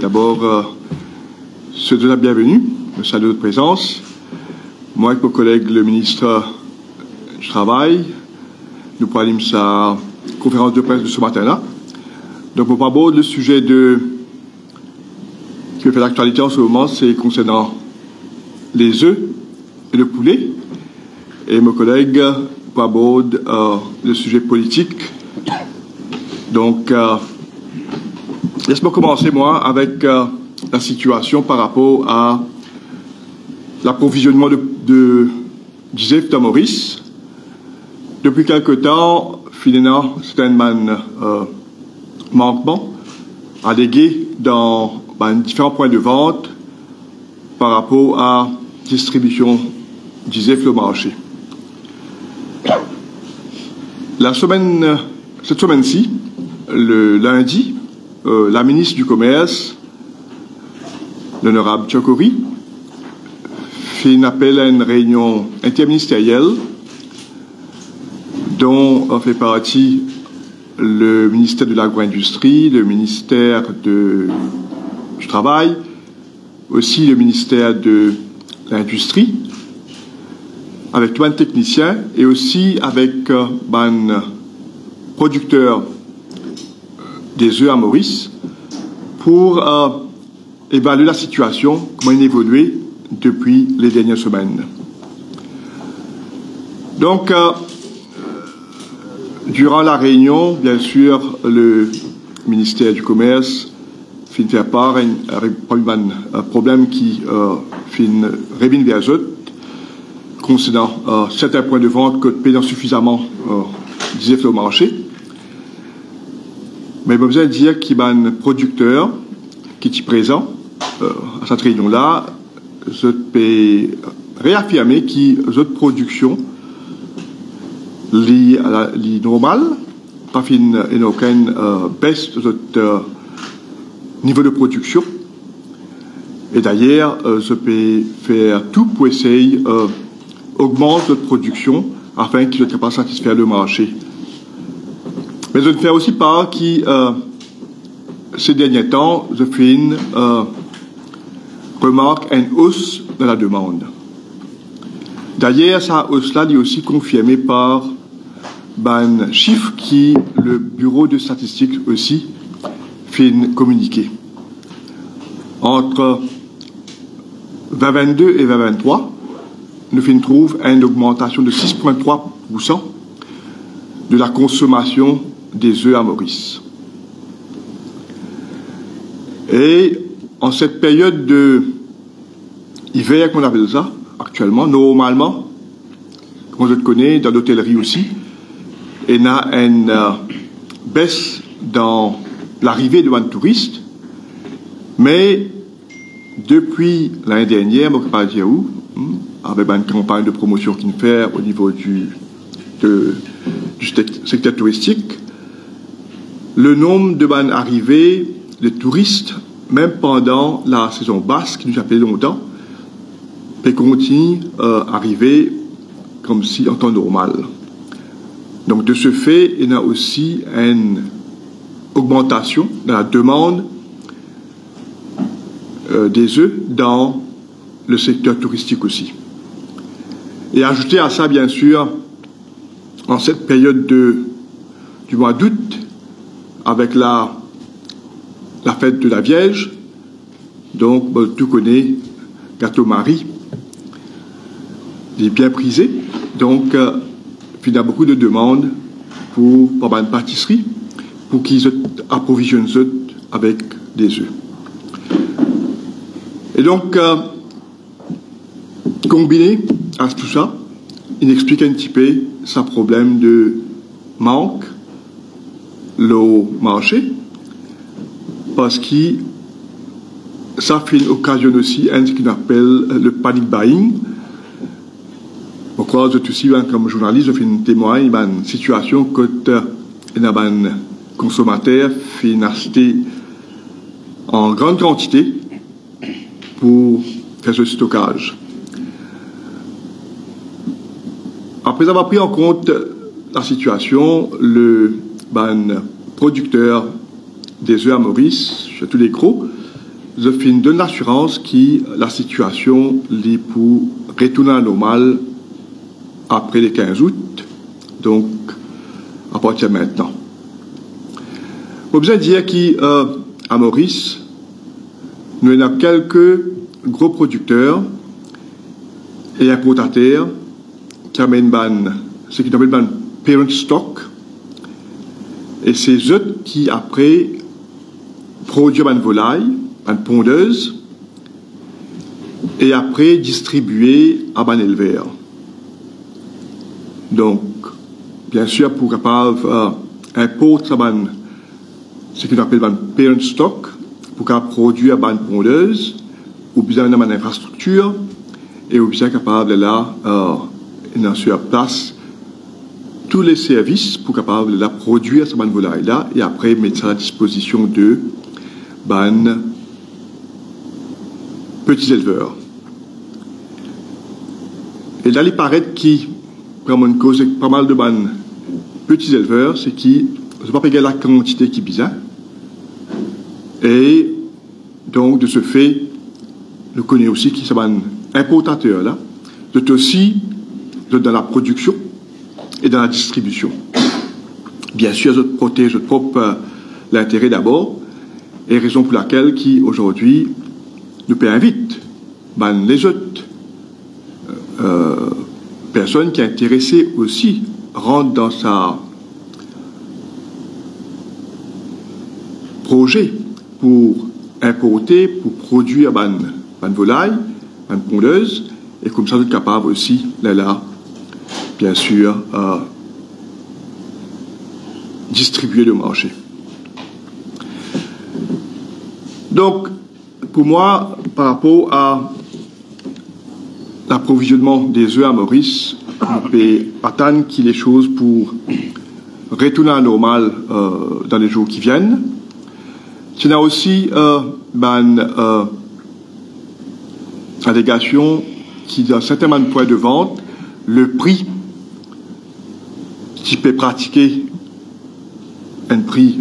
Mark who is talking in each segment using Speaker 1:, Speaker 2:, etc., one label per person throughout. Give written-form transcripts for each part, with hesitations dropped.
Speaker 1: D'abord, souhaiter la bienvenue, le salut de présence. Moi, avec mon collègue, le ministre du Travail, nous parlons de sa conférence de presse de ce matin-là. Donc, pour pas le sujet qui fait l'actualité en ce moment, c'est concernant les œufs et le poulet. Et mon collègue, pour aborder le sujet politique. Donc, laisse-moi commencer, moi, avec la situation par rapport à l'approvisionnement d'Isef de Maurice. Depuis quelque temps, finalement, c'est un manquement allégué dans différents points de vente par rapport à distribution d'Isef le marché. Cette semaine-ci, le lundi, la ministre du Commerce, l'honorable Tchokori, fait un appel à une réunion interministérielle dont fait partie le ministère de l'Agro-Industrie, le ministère du Travail, aussi le ministère de l'Industrie, avec tout un technicien et aussi avec un producteur des œufs à Maurice pour évaluer la situation, comment elle a évolué depuis les dernières semaines. Donc, durant la réunion, bien sûr, le ministère du Commerce fait faire part à un problème qui revient vers eux concernant certains points de vente que payant suffisamment d'Isef au marché. Mais il besoin de dire qu'il y a un producteur qui est présent à cette réunion-là, je peux réaffirmer que cette production est normale, pas une aucune baisse de notre niveau de production. Et d'ailleurs, je peux faire tout pour essayer d'augmenter notre production afin qu'il soit capable de satisfaire le marché. Mais je ne fais aussi part que ces derniers temps, je fais une remarque, une hausse de la demande. D'ailleurs, cette hausse-là est aussi confirmée par un chiffre qui le Bureau de statistiques aussi fait communiquer. Entre 2022 et 2023, nous trouvons une augmentation de 6,3% de la consommation des œufs à Maurice. Et en cette période d'hiver, qu'on appelle ça, actuellement, normalement, comme je le connais, dans l'hôtellerie aussi, il y a une baisse dans l'arrivée de touristes, mais depuis l'année dernière, je ne sais pas dire où, avec une campagne de promotion qu'il fait au niveau du secteur touristique, le nombre de arrivées de touristes, même pendant la saison basse, qui nous a fait longtemps, peut continuer à arriver comme si en temps normal. Donc de ce fait, il y a aussi une augmentation de la demande des œufs dans le secteur touristique aussi. Et ajouter à ça, bien sûr, en cette période du mois d'août, avec la fête de la Vierge, donc tout connaît Gâteau Marie, il est bien prisé, donc il y a beaucoup de demandes pour une pâtisserie, pour qu'ils approvisionnent avec des œufs. Et donc, combiné à tout ça, il explique un petit peu ce problème de manque au marché, parce que ça occasionne aussi ce qu'on appelle le panic buying. Je crois que aussi, comme journaliste, je fais un témoin d'une situation que un consommateur fait acheter en grande quantité pour faire ce stockage. Après avoir pris en compte la situation, le producteur des œufs à Maurice, sur tous les gros, je fais une donne assurance qui la situation est pour retourner à la normale après le 15 août, donc à partir de maintenant. Je besoin de dire qu'à Maurice, nous avons quelques gros producteurs et importateurs qui amènent ce qu'ils appellent parent stock, et c'est eux qui après produisent une volaille, une pondeuse, et après distribuer à un éleveur. Donc, bien sûr, pour capable importer ce qu'on appelle un parent stock, pour capable produire une pondeuse, ou bien une infrastructure, et ou bien capable là, sur place, tous les services pour capable de produire cette volaille là, et après mettre ça à la disposition de petits éleveurs. Et là, il paraît qui vraiment une cause pas mal de petits éleveurs, c'est qui ne pas payer la quantité qui est bizarre. Et donc, de ce fait, je connais aussi qui sont importateurs là, c'est aussi dans la production et dans la distribution. Bien sûr, je protège votre propre l'intérêt d'abord, et raison pour laquelle qui aujourd'hui nous invite les autres personnes qui sont intéressées aussi rentrent dans sa projet pour importer, pour produire une volaille, une pondeuse, et comme ça vous êtes capable aussi là, bien sûr, distribuer le marché. Donc, pour moi, par rapport à l'approvisionnement des œufs à Maurice, on peut attendre qu'il y ait des choses pour retourner à la normale dans les jours qui viennent. Il y a aussi une allégation qui, dans certains points de vente, le prix qui peut pratiquer un prix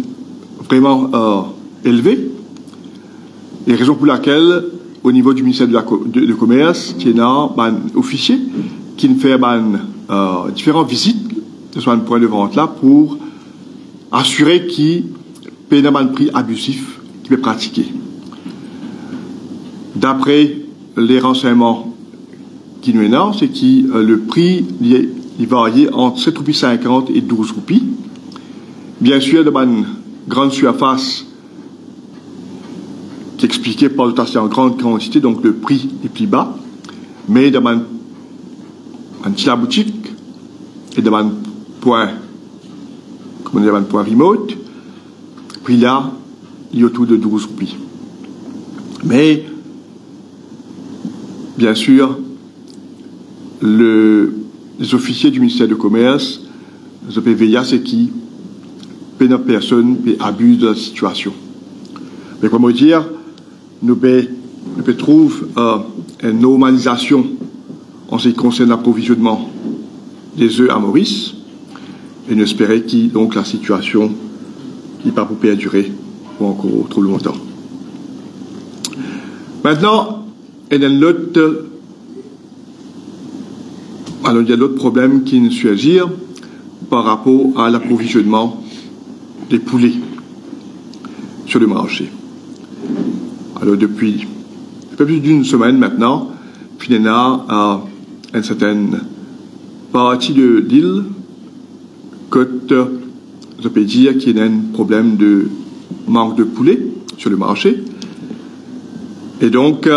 Speaker 1: vraiment élevé, et raison pour laquelle, au niveau du ministère du Commerce, il y a un officier qui fait différentes visites de ce point de vente-là pour assurer qu'il n'y a pas de prix abusif qui peut pratiquer. D'après les renseignements qui nous ont, c'est que le prix il varie entre 7,50 roupies et 12 roupies. Bien sûr, de une grande surface qui est expliquée par dotation en grande quantité, donc le prix est plus bas, mais dans une petite boutique et dans un point, comment dire, un point remote, puis là, il est autour de 12 roupies. Mais, bien sûr, les officiers du ministère du Commerce, je peux veiller à ce qui, personne abuse de la situation. Mais comment dire, nous pouvons trouver une normalisation en ce qui concerne l'approvisionnement des œufs à Maurice, et nous espérons que donc la situation n'est pas pour perdurer pour encore trop longtemps. Maintenant, il y a l'autre problème qui nous surgit par rapport à l'approvisionnement des poulets sur le marché. Alors depuis un peu plus d'une semaine maintenant, puis il y a une certaine partie de l'île que je peux dire qu'il y a un problème de manque de poulets sur le marché. Et donc,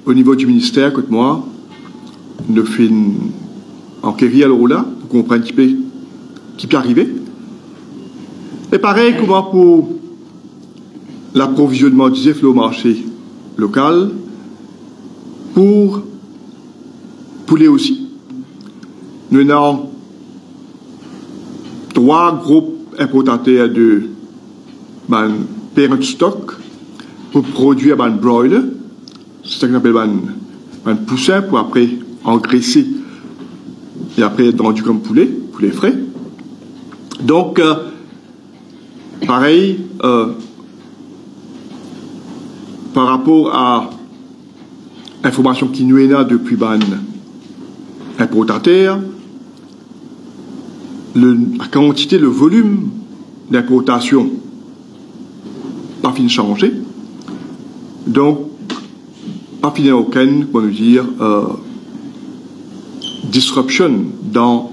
Speaker 1: au niveau du ministère, écoute moi, nous faisons enquérir alors là, pour comprendre un petit peu qui peut arriver. Et pareil, comment pour l'approvisionnement du œuf au marché local, pour poulet aussi. Nous avons 3 groupes importateurs de parent stock pour produire un broiler, c'est ce qu'on appelle un poussin pour après engraisser et après être vendu comme poulet frais. Donc, pareil, par rapport à l'information qui nous est là depuis ban importateur, la quantité, le volume d'importation pas fin de changer. Donc, pas fin aucune, pour nous dire, disruption dans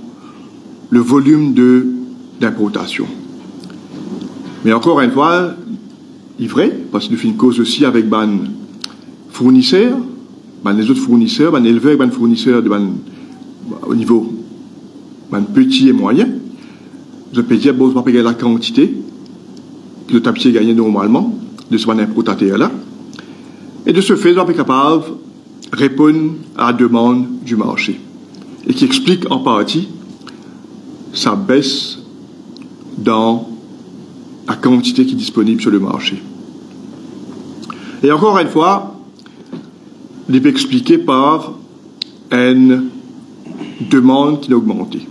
Speaker 1: le volume d'importation. Mais encore une fois, il est vrai, parce que nous faisons une cause aussi avec ban fournisseurs, les autres fournisseurs, ban éleveurs, ban fournisseurs au niveau petit et moyen. Je peux dire, bon, je ne vais pas payer la quantité que le tapissier gagne normalement de ce importateur-là. Et de ce fait, je vais être capable de répondre à la demande du marché. Et qui explique en partie sa baisse dans la quantité qui est disponible sur le marché. Et encore une fois, il est expliqué par une demande qui a augmenté.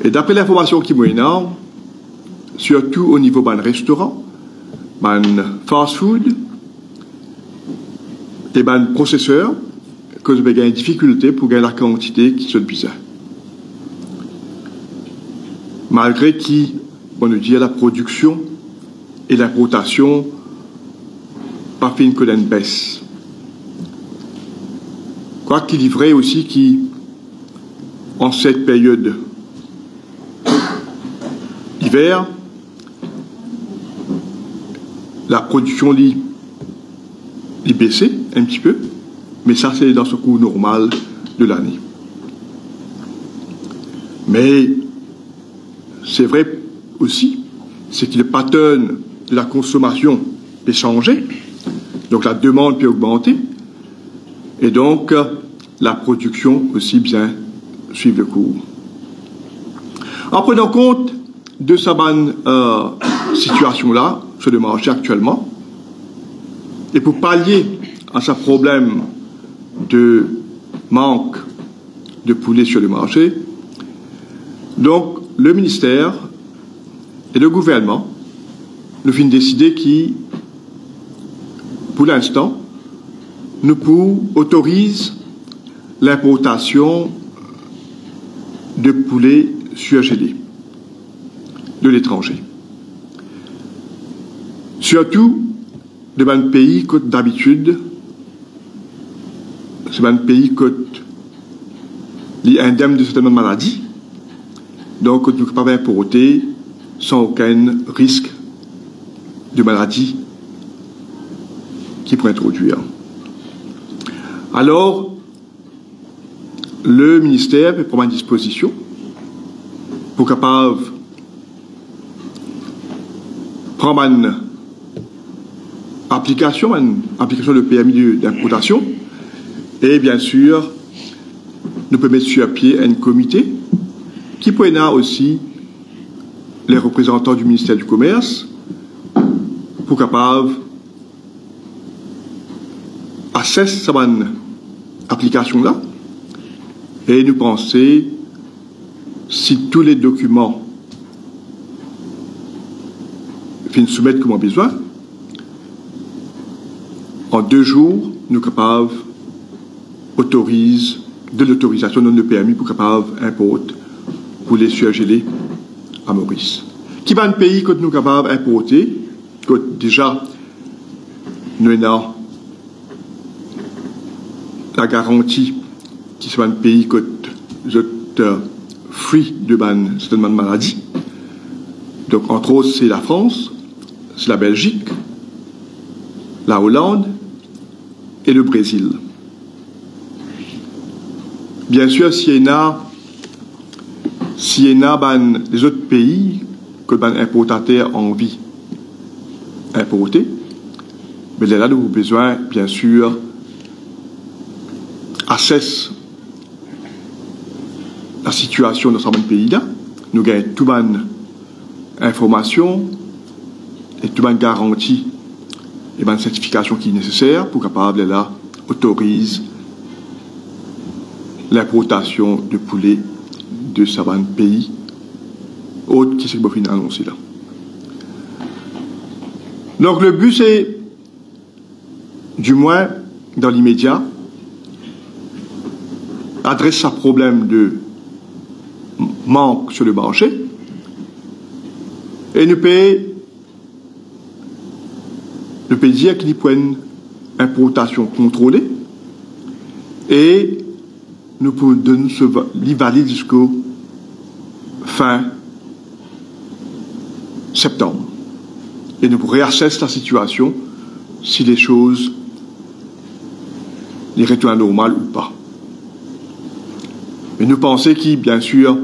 Speaker 1: Et d'après l'information qui est énorme, surtout au niveau d'un restaurant, d'un fast food et d'un processeur, que vous avez une difficulté pour gagner la quantité qui se besoin. Malgré qui, on nous dit, la production et l'importation pas fait une colonne baisse. Quoi qu'il est vrai aussi qui, en cette période hiver, la production est baissée un petit peu, mais ça c'est dans ce cours normal de l'année. Mais c'est vrai aussi, c'est que le pattern de la consommation peut changer, donc la demande peut augmenter, et donc la production aussi bien suivre le cours. En prenant compte de cette situation-là sur le marché actuellement, et pour pallier à ce problème de manque de poulet sur le marché, donc le ministère et le gouvernement nous ont décidé qui, pour l'instant, nous autorise l'importation de poulets surgelés de l'étranger. Surtout de un pays que d'habitude, c'est un pays qui est indemne de certaines maladies, donc nous ne pouvons pas importer sans aucun risque de maladie qui pourrait introduire. Alors, le ministère peut prendre une disposition pour capable prendre une application de permis d'importation, et bien sûr, nous pouvons mettre sur pied un comité qui peut avoir aussi les représentants du ministère du Commerce pour capable assesser cette application-là et nous penser si tous les documents finissent soumettre comme on a besoin, en 2 jours, nous sommes capables de l'autorisation, non de permis pour capable importer pour les surgelés à Maurice. Qui va un pays que nous sommes capables d'importer, que déjà nous avons la garantie qui soit un pays que nous sommes free de certaines maladies. Donc entre autres c'est la France, c'est la Belgique, la Hollande et le Brésil. Bien sûr, s'il y a les autres pays que les importateurs ont envie d'importer, mais là, nous avons besoin, bien sûr, assess la situation dans ce pays-là. Nous gagnons toute bonne information et toute bonne garantie et bonne certification qui est nécessaire pour capable là autorise l'importation de poulet de ce pays autre qui s'est annoncé là. Donc le but c'est du moins dans l'immédiat, adresse un problème de manque sur le marché et nous peut dire qu'il y a une importation contrôlée et nous pouvons l'y valider jusqu'au fin septembre. Et nous réassesser la situation si les choses les retournent à normal ou pas. Mais nous pensons que, bien sûr,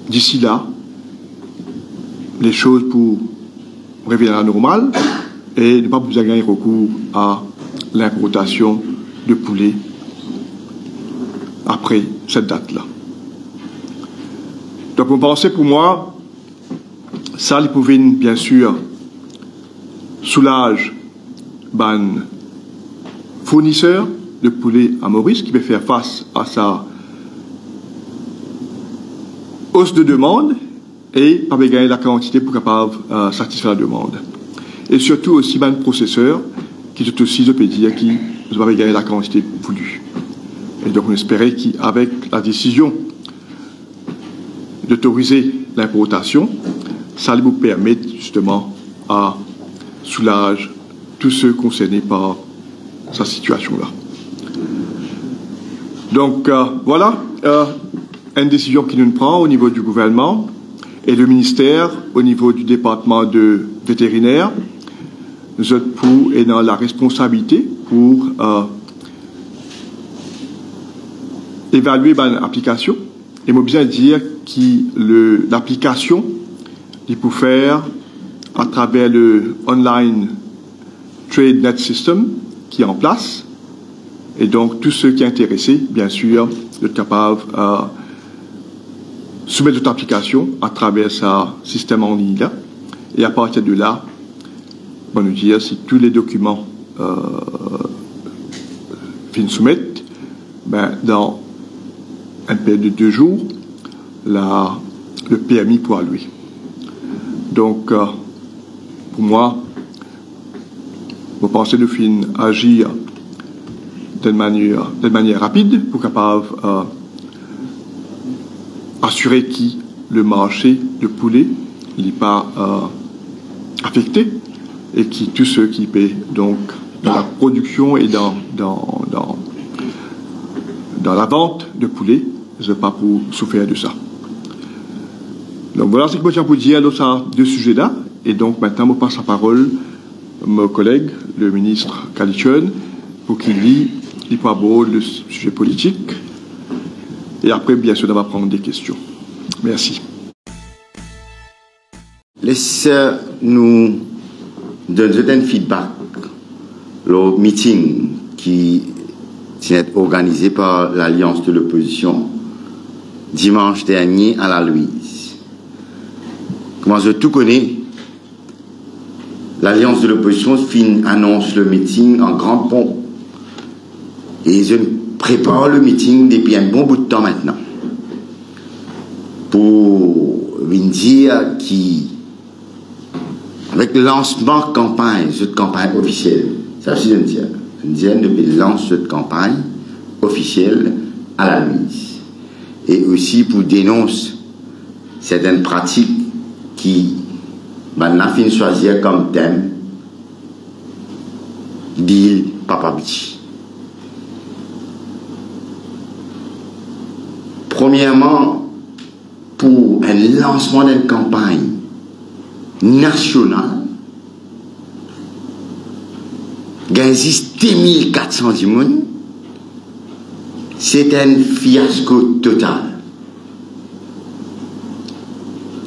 Speaker 1: d'ici là, les choses pour revenir à la normale et ne pas besoin de recours à l'importation de poulet après cette date-là. Donc, vous pensez pour moi, ça, il pouvait bien sûr soulager ban fournisseur de poulet à Maurice qui peut faire face à sa hausse de demande et pas gagner la quantité pour capable satisfaire la demande. Et surtout aussi ban processeur qui est aussi, je peux dire, qui va gagner la quantité voulue. Et donc on espérait qu'avec la décision d'autoriser l'importation, ça allait vous permettre justement à soulager tous ceux concernés par sa situation-là. Donc voilà une décision qui nous prend au niveau du gouvernement et le ministère au niveau du département de vétérinaire. Nous autres est dans la responsabilité pour évaluer l'application. Et moi bien dire que l'application, il peut faire à travers le Online Trade Net System qui est en place. Et donc, tous ceux qui sont intéressés, bien sûr, sont capables de soumettre notre application à travers ce système en ligne-là. Et à partir de là, on va nous dire si tous les documents viennent soumettre, dans un période de 2 jours, le permis pour lui. Donc, pour moi, vous pensez de fin agir d'une manière rapide pour capable assurer que le marché de poulet n'est pas affecté et que tous ceux qui paient donc dans la production et dans la vente de poulet ne pas pour souffrir de ça. Donc voilà ce que je tiens pour dire sur deux sujets-là. Et donc maintenant, je passe la parole à mon collègue, le ministre Kalichun, pour qu'il lit pour aborder le sujet politique. Et après, bien sûr, on va prendre des questions. Merci.
Speaker 2: Laissez-nous donner un feedback. Le meeting qui est organisé par l'Alliance de l'opposition dimanche dernier à la Louise. Comment je tout connais, l'Alliance de l'opposition annonce le meeting en grande pompe. Et je prépare le meeting depuis un bon bout de temps maintenant. Pour vous dire avec le lancement de campagne, cette campagne officielle, ça aussi je dis depuis le lancement de campagne officielle à la Louise. Et aussi pour dénoncer certaines pratiques qui n'a fini choisir comme thème Bill Papa Bichi. Premièrement, pour un lancement d'une campagne nationale, il existe 2400 personnes, c'est un fiasco total.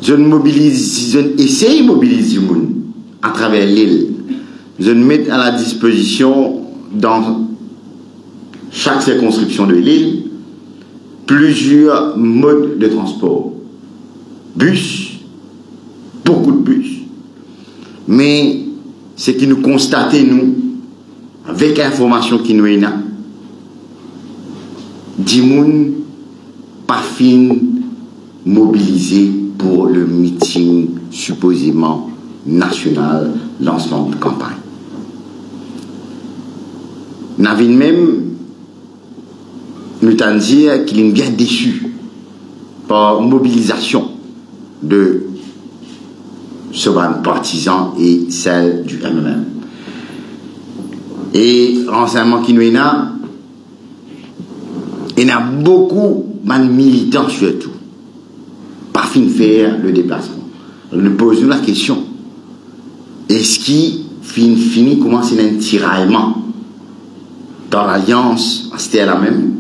Speaker 2: Je essaye de mobiliser les gens à travers l'île. Je mets à la disposition dans chaque circonscription de l'île plusieurs modes de transport. Bus, beaucoup de bus. Mais ce que nous constatons, nous, avec l'information qui nous est là, 10 personnes pas fin mobilisées pour le meeting supposément national lancement de campagne. N'avait même, nous t'en dire qu'il est bien déçu par mobilisation de ce partisan et celle du MMM. Et renseignement qui nous est là, il y a beaucoup de militants surtout, pas fin de faire le déplacement. Nous posons la question, est-ce qu'il finit commencer un tiraillement dans l'alliance, c'était la même,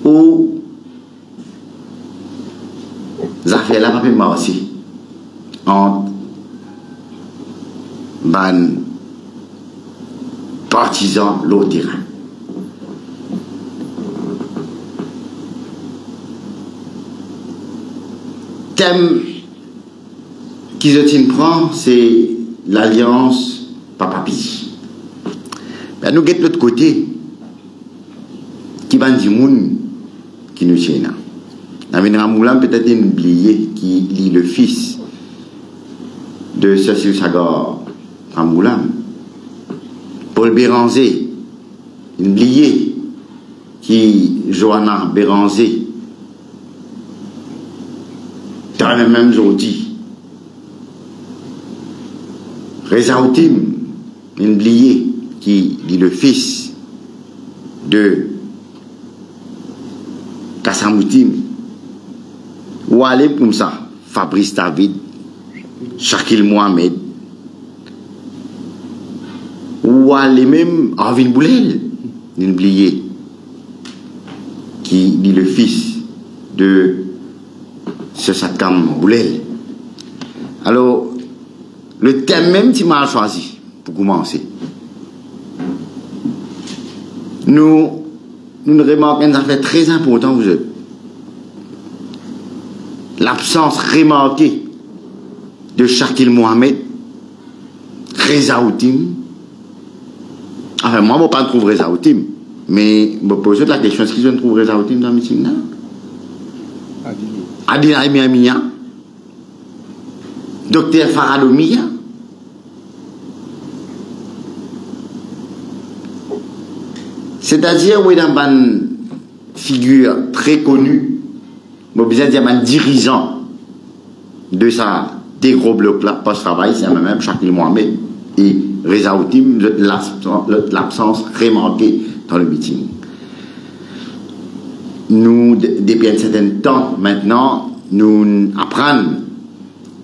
Speaker 2: ou ça fait là pas plus aussi entre ban partisans l'autre terrain. Thème qui se prend, c'est l'alliance Papa-Pisi. Ben, nous guettons l'autre côté, qui va dire moun qui nous tient là. Namina Moulam peut-être oublié qui lit le fils de Cécile Sagar Ramoulam. Paul Béranger, oublié qui Johanna Béranger. Dans le même aujourd'hui. Reza Outim, oublié qui lit le fils de Kassamoutim. Ou aller comme ça, Fabrice David, Shakil Mohamed, ou aller même Arvin Boulel, oublié qui lit le fils de ce Satkam Boulel. Alors, le thème même tu m'as choisi pour commencer. Nous remarquons une affaire très importante, vous êtes. L'absence remarquée de Shakil Mohamed, Reza Outim. Enfin, moi, je ne peux pas trouver Reza Outim, mais je me pose la question, est-ce que je trouve Reza Outim dans le meeting là? Adina Miamia, Docteur Faradomia, c'est-à-dire où il y a une figure très connue, je veux dire un dirigeant de ça, des gros blocs là, post-travail, c'est même Shakil Mohamed et Reza Outim, l'absence remarquée dans le meeting. Nous, depuis un certain temps maintenant, nous apprenons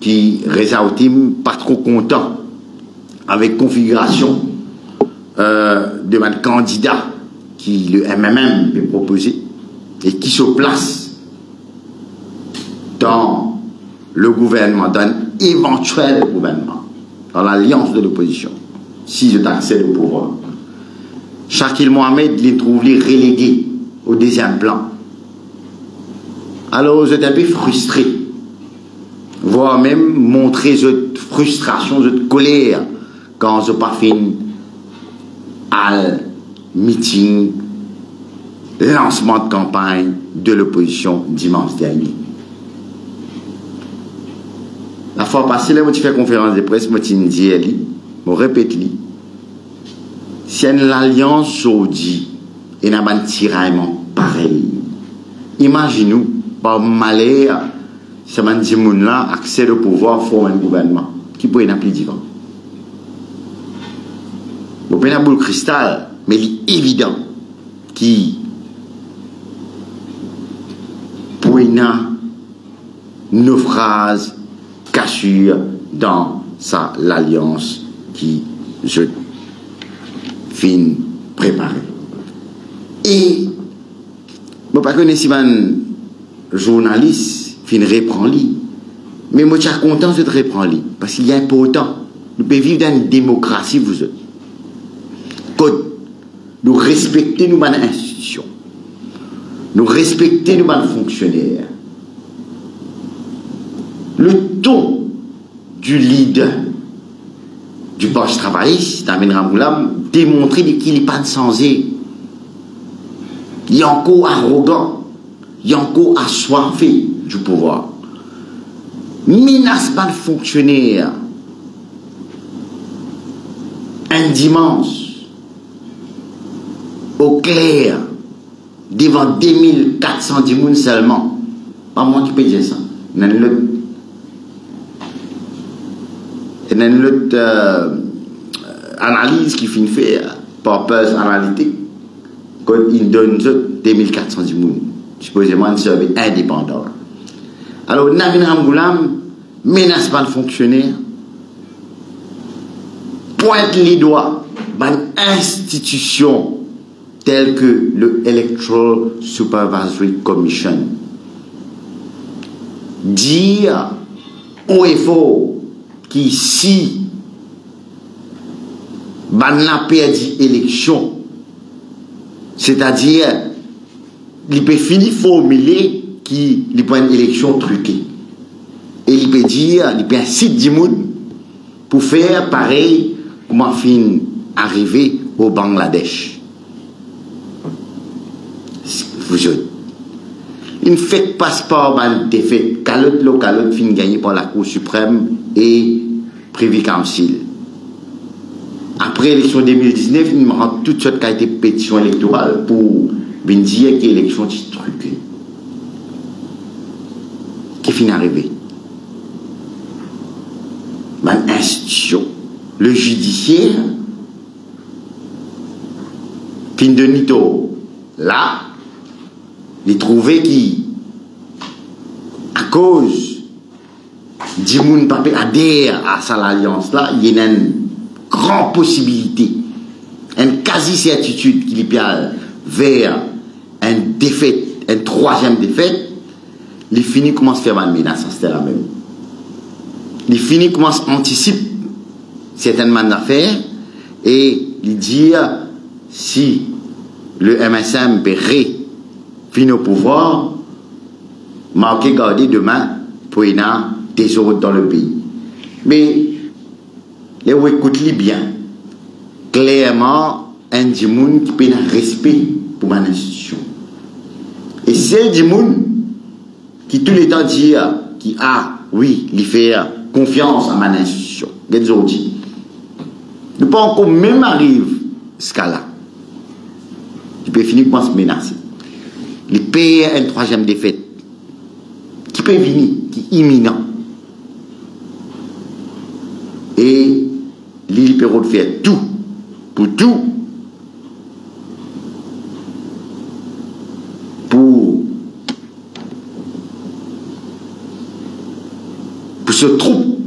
Speaker 2: que Reza Outim pas trop content avec configuration de un candidat qui le MMM peut proposer et qui se place dans le gouvernement, dans un éventuel gouvernement, dans l'alliance de l'opposition, si je accède au pouvoir. Shakil Mohamed les trouve les relégués au deuxième plan. Alors, j'étais un peu frustré, voire même montrer cette frustration, cette colère, quand je parviens à meeting, lancement de campagne de l'opposition dimanche dernier. La fois passée, là, je fais conférence de presse, je dis, je répète, si une alliance saoudite et un tiraillement pareil, imaginez-nous, par malheur, si un dimoun là accède au pouvoir, forme un gouvernement qui peut être plus divin. Vous pouvez boule cristal, mais il est évident qui pour une naufrage, cassure dans l'alliance qui je fin préparer. Et je ne connais pas si un journaliste fin reprend lui, mais moi je suis content de reprendre lui parce qu'il est important. Nous pouvons vivre dans une démocratie, vous êtes. Nous respecter nos institutions, nous respecter nos fonctionnaires. Le ton du leader du Parti travailliste, Amin Ramoulam, démontrer qu'il n'est pas censé. Il est encore arrogant, il est encore assoiffé du pouvoir. Menace pas le fonctionnaire. Un dimanche, au clair, devant 2410 personnes seulement. Pas moi qui peux dire ça. Il y a une autre analyse qui finit faire par Pulse Analytique quand il donne 2410 personnes, supposément un survey indépendant. Alors, Navin Ramgoulam menace pas le fonctionnaire, pointe les doigts dans une institution telle que le Electoral Supervisory Commission. Dire haut et fort qu'ici, ban a perdu l'élection, c'est-à-dire, il peut finir formuler qu'il peut une élection truquée. Et il peut dire, il peut inciter du monde pour faire pareil comme on fin arriver au Bangladesh. Une fête passeport ban défait, calotte locale fin gagné par la Cour suprême et Privy Council. Après l'élection 2019, il me rend toute sorte qui a été pétition électorale pour dire que l'élection est truquée. Qui finit arrivé? Institution, le judiciaire, fin de Nito, là, il trouvait qui, à cause du monde pas adhère à cette alliance-là, il y a une grande possibilité, une quasi-certitude qu'il y a vers une défaite, une troisième défaite, il finit commence à faire une menace, c'était la même. Il finit commence à anticiper certaines manières d'affaires et il dit si le MSM peut finir au pouvoir, marquer garder demain pour y avoir des autres dans le pays. Mais les écoute-les bien. Clairement, un du monde qui peut un respect pour ma institution. Et c'est du monde qui tout le temps dit qui a, oui, il fait confiance à ma institution. Aujourd'hui, nous pas encore même arrive ce cas-là. Il peut finir par se menacer. Il paye une troisième défaite qui peut venir, qui est imminent. Et il peut faire tout, pour ce troupe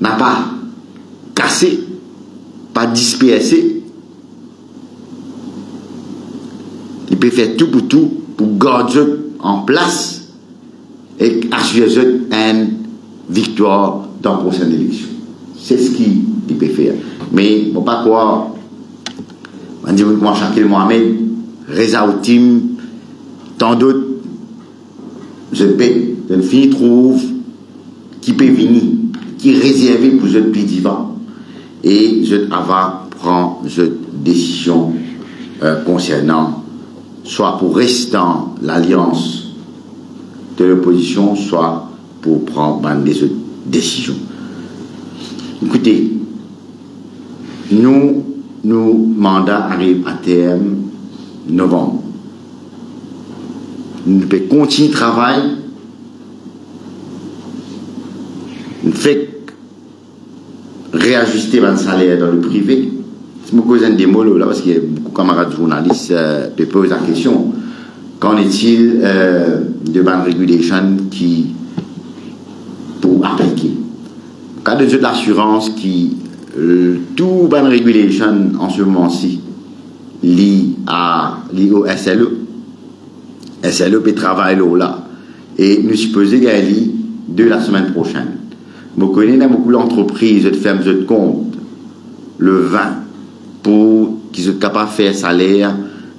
Speaker 2: n'a pas cassé, pas dispersé. Il peut faire tout pour garder en place et assurer une victoire dans la prochaine élection. C'est ce qu'il peut faire. Mais il ne faut pas croire, on dit comment Shakil Mohamed, Reza Outim, tant d'autres, je finis trouve qui peut venir, qui est réservé pour ce plus divin. Et je prendre cette décision concernant, soit pour rester dans l'alliance de l'opposition, soit pour prendre des décisions. Écoutez, nos mandats arrivent à terme novembre. Nous devons continuer le travail. Nous devons réajuster le salaire dans le privé. Je me pose un démo là parce qu'il y a beaucoup de camarades journalistes qui posent la question. Qu'en est-il de ban regulation qui pour appliquer? En cas de l'assurance qui tout ban regulation en ce moment-ci lié au SLE. SLE peut travailler là et nous supposons qu'il y a de la semaine prochaine. Je connais beaucoup d'entreprises de fermes de compte le 20 pour qu'ils soient capables de faire salaire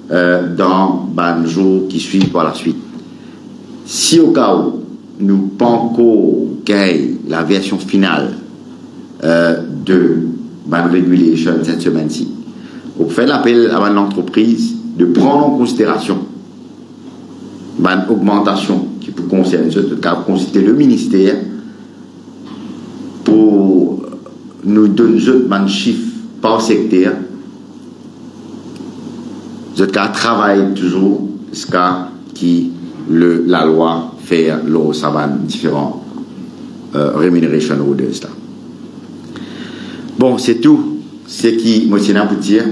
Speaker 2: dans les jours qui suivent par la suite. Si au cas où nous pensons qu'il la version finale de ban regulation cette semaine-ci, on fait l'appel à l'entreprise de prendre en considération ban augmentation qui peut concerner le ministère pour nous donner un chiffre par secteur. Vous êtes qu'à travailler toujours jusqu'à qui la loi fait le saban différents rémunération ou de ça. Bon, c'est tout ce qui me tient à vous dire.